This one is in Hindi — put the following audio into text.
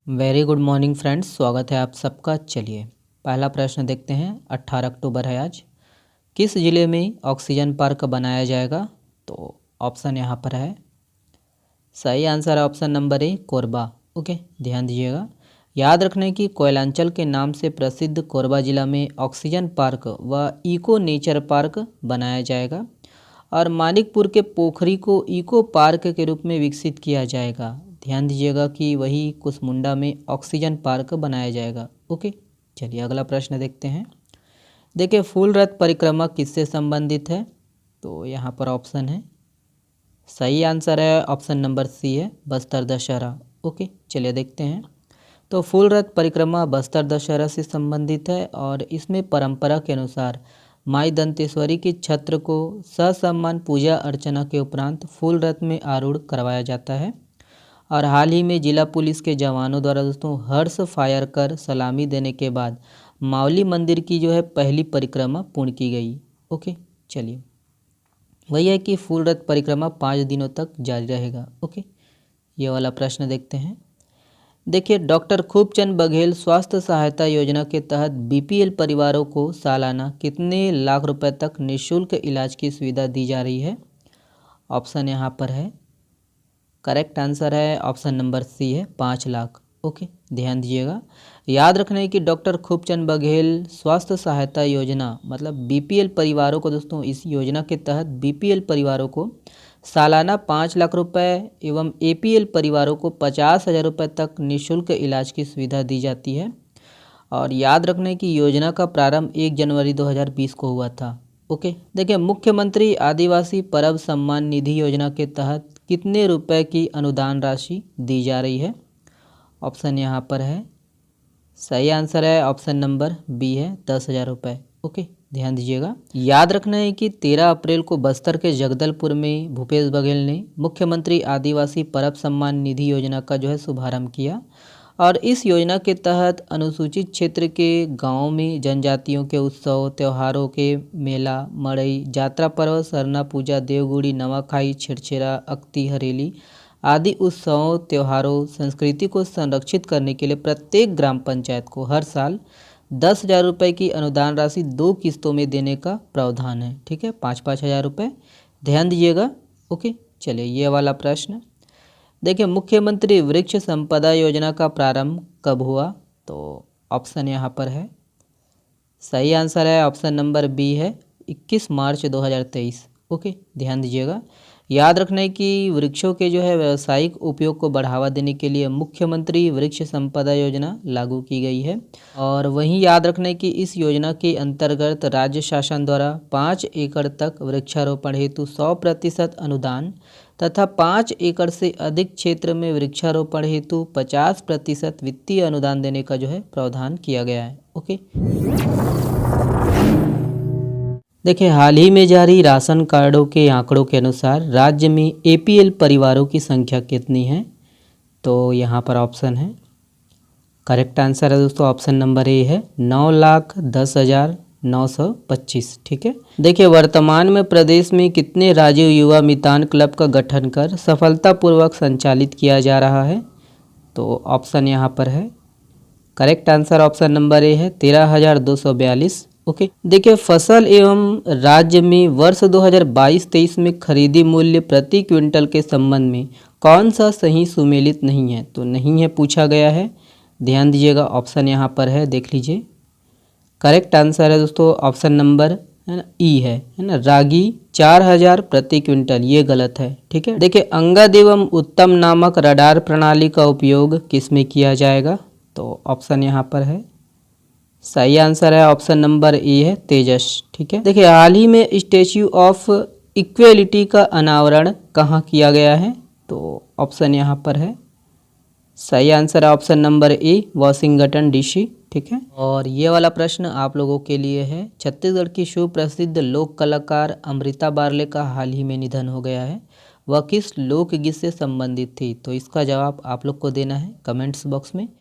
वेरी गुड मॉर्निंग फ्रेंड्स, स्वागत है आप सबका। चलिए पहला प्रश्न देखते हैं। 18 अक्टूबर है आज। किस ज़िले में ऑक्सीजन पार्क बनाया जाएगा? तो ऑप्शन यहाँ पर है। सही आंसर है option number A, Korba. Okay, ध्यान दीजिएगा। याद रखने की कोयलांचल के नाम से प्रसिद्ध कोरबा जिला में ऑक्सीजन पार्क व इको नेचर पार्क बनाया जाएगा और मानिकपुर के पोखरी को इको पार्क के रूप में विकसित किया जाएगा। ध्यान दीजिएगा कि वही कुसमुंडा में ऑक्सीजन पार्क बनाया जाएगा। ओके, चलिए अगला प्रश्न देखते हैं। देखिए, फूल रथ परिक्रमा किससे संबंधित है? तो यहाँ पर ऑप्शन है। सही आंसर है ऑप्शन नंबर सी है, बस्तर दशहरा। ओके, चलिए देखते हैं। तो फूल रथ परिक्रमा बस्तर दशहरा से संबंधित है और इसमें परंपरा के अनुसार माई दंतेश्वरी के छत्र को ससम्मान पूजा अर्चना के उपरांत फूल रथ में आरूढ़ करवाया जाता है। और हाल ही में जिला पुलिस के जवानों द्वारा दोस्तों हर्ष फायर कर सलामी देने के बाद मावली मंदिर की जो है पहली परिक्रमा पूर्ण की गई। ओके, चलिए वही है कि फूल रथ परिक्रमा 5 दिनों तक जारी रहेगा। ओके, ये वाला प्रश्न देखते हैं। देखिए, डॉक्टर खूबचंद बघेल स्वास्थ्य सहायता योजना के तहत बीपीएल परिवारों को सालाना कितने लाख रुपए तक निःशुल्क इलाज की सुविधा दी जा रही है? ऑप्शन यहाँ पर है। करेक्ट आंसर है ऑप्शन नंबर सी है, 5 लाख। ओके, ध्यान दीजिएगा। याद रखना है कि डॉक्टर खूबचंद बघेल स्वास्थ्य सहायता योजना मतलब बीपीएल परिवारों को दोस्तों, इस योजना के तहत बीपीएल परिवारों को सालाना 5 लाख रुपए एवं एपीएल परिवारों को 50,000 रुपये तक निःशुल्क इलाज की सुविधा दी जाती है। और याद रखने की योजना का प्रारंभ 1 जनवरी 2020 को हुआ था। ओके, देखिए, मुख्यमंत्री आदिवासी परब सम्मान निधि योजना के तहत कितने रुपए की अनुदान राशि दी जा रही है? ऑप्शन यहाँ पर है। सही आंसर है ऑप्शन नंबर बी है, 10,000 रुपये। ओके, ध्यान दीजिएगा। याद रखना है कि 13 अप्रैल को बस्तर के जगदलपुर में भूपेश बघेल ने मुख्यमंत्री आदिवासी परब सम्मान निधि योजना का जो है शुभारंभ किया और इस योजना के तहत अनुसूचित क्षेत्र के गांवों में जनजातियों के उत्सव त्योहारों के मेला, मड़ई, जात्रा पर्व, सरना पूजा, देवगुड़ी, नवाखाई, छेरछेरा, अक्ति, हरेली आदि उत्सवों त्योहारों संस्कृति को संरक्षित करने के लिए प्रत्येक ग्राम पंचायत को हर साल 10,000 रुपये की अनुदान राशि 2 किस्तों में देने का प्रावधान है। ठीक है, 5-5 हज़ार रुपये। ध्यान दीजिएगा। ओके, चलिए ये वाला प्रश्न देखिए, मुख्यमंत्री वृक्ष संपदा योजना का प्रारंभ कब हुआ? तो ऑप्शन यहाँ पर है। सही आंसर है ऑप्शन नंबर बी है, 21 मार्च 2023। ओके, ध्यान दीजिएगा। याद रखना है कि वृक्षों के जो है व्यावसायिक उपयोग को बढ़ावा देने के लिए मुख्यमंत्री वृक्ष संपदा योजना लागू की गई है। और वहीं याद रखना है कि इस योजना के अंतर्गत राज्य शासन द्वारा 5 एकड़ तक वृक्षारोपण हेतु 100% अनुदान तथा 5 एकड़ से अधिक क्षेत्र में वृक्षारोपण हेतु 50% वित्तीय अनुदान देने का जो है प्रावधान किया गया है। ओके, देखिए, हाल ही में जारी राशन कार्डों के आंकड़ों के अनुसार राज्य में एपीएल परिवारों की संख्या कितनी है? तो यहाँ पर ऑप्शन है। करेक्ट आंसर है दोस्तों ऑप्शन नंबर ए है, 9,10,925। ठीक है, देखिए, वर्तमान में प्रदेश में कितने राजीव युवा मितान क्लब का गठन कर सफलतापूर्वक संचालित किया जा रहा है? तो ऑप्शन यहाँ पर है। Correct answer option number A है, 13,242। ओके, देखिए, फसल एवं राज्य में वर्ष 2022-23 में खरीदी मूल्य प्रति क्विंटल के संबंध में कौन सा सही सुमेलित नहीं है? तो नहीं है पूछा गया है। ध्यान दीजिएगा, ऑप्शन यहाँ पर है, देख लीजिए। करेक्ट आंसर है दोस्तों ऑप्शन नंबर ई है ना, रागी 4,000 प्रति क्विंटल। ये गलत है। ठीक है, देखिए, अंगद एवं उत्तम नामक रडार प्रणाली का उपयोग किस में किया जाएगा? तो ऑप्शन यहाँ पर है। सही आंसर है ऑप्शन नंबर ए है, तेजस। ठीक है, देखिए, हाल ही में स्टैच्यू ऑफ इक्वेलिटी का अनावरण कहाँ किया गया है? तो ऑप्शन यहाँ पर है। सही आंसर है option number A, Washington DC. ठीक है, और ये वाला प्रश्न आप लोगों के लिए है। छत्तीसगढ़ की सुप्रसिद्ध लोक कलाकार अमृता बारले का हाल ही में निधन हो गया है। वह किस लोकगीत से संबंधित थी? तो इसका जवाब आप लोग को देना है कमेंट्स बॉक्स में।